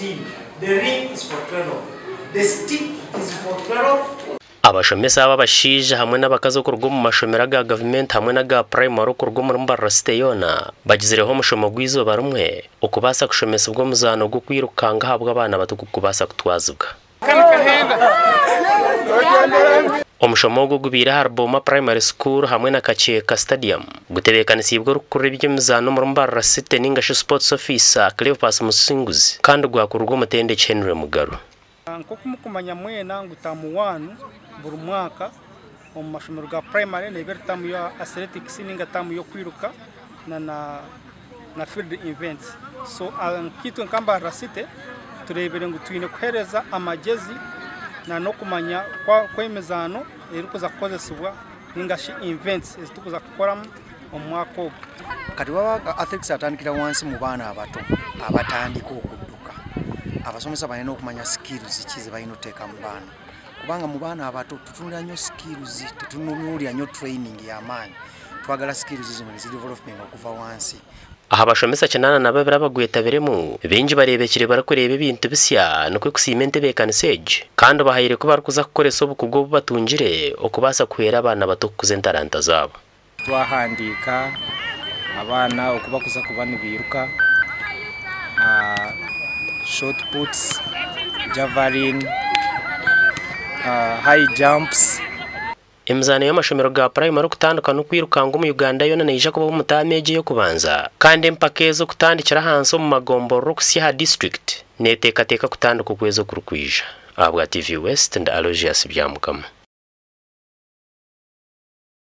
14. The ring is for 12. The stick is for 12. Abashomesa b'abashije hamwe n'abakazo kurwo mu mashomera ga government hamwe na ga primary kurwo muri Mbarasite yona bagizireho mushomo gwizo barumwe ukubasa kushomesa ubwo muzano gwo kwirukanga habwa abana batukubasa kutwazibwa omushomo gwo gubira Harboma Primary School hamwe na Kacheka Stadium gutebekanisiibwo rukuri by'imizano muri Mbarasite n'ingasho sports officer Cleopas Musinguzi kandi gwakurwo mutende Henry Mugaru kumanya mwena ngutamu wanu buri mwaka mu mashomero ga primary ne bertamu ya athletics ninga tamu yo kwiruka na field events so kitu nkamba Mbarasite turebere ngo twine kuhereza amagezi na no kumanya kwa imizano irikuza kukozesibwa ningashi events ezitukuza gukora mu mwaka kati wabaga athletics atandikira wansi mu bana abato abatandika okudduka abasomesa balina okumanya skills kize balina oteka mu bana kubanga mu bana abato tutunula nnyo skills tutunulya nnyo training y'amaanyi twagala skills zino zi development okuva wansi aha bashomesa cyanana nababira bagwetabiremu benji barebekire barakureba ibintu bisya no kwikusimente bekanisage kandi bahayire ko barukuza gukoresha ubukubwo batungire okubasa kuhera abana bato kuzentaranta zabo twahandika abana okubakuza kubana biruka short puts, javelin, high jumps. Emizano y'amashomero ga primary kutandukana kwirukanga mu Uganda yona neija kuba umutameje yo kubanza kandi mpakezo kutandikira hanso mu magomboro kusya district neteka teka kutanduka kwezo kurukwija abwa TV West and Alogias byamukama.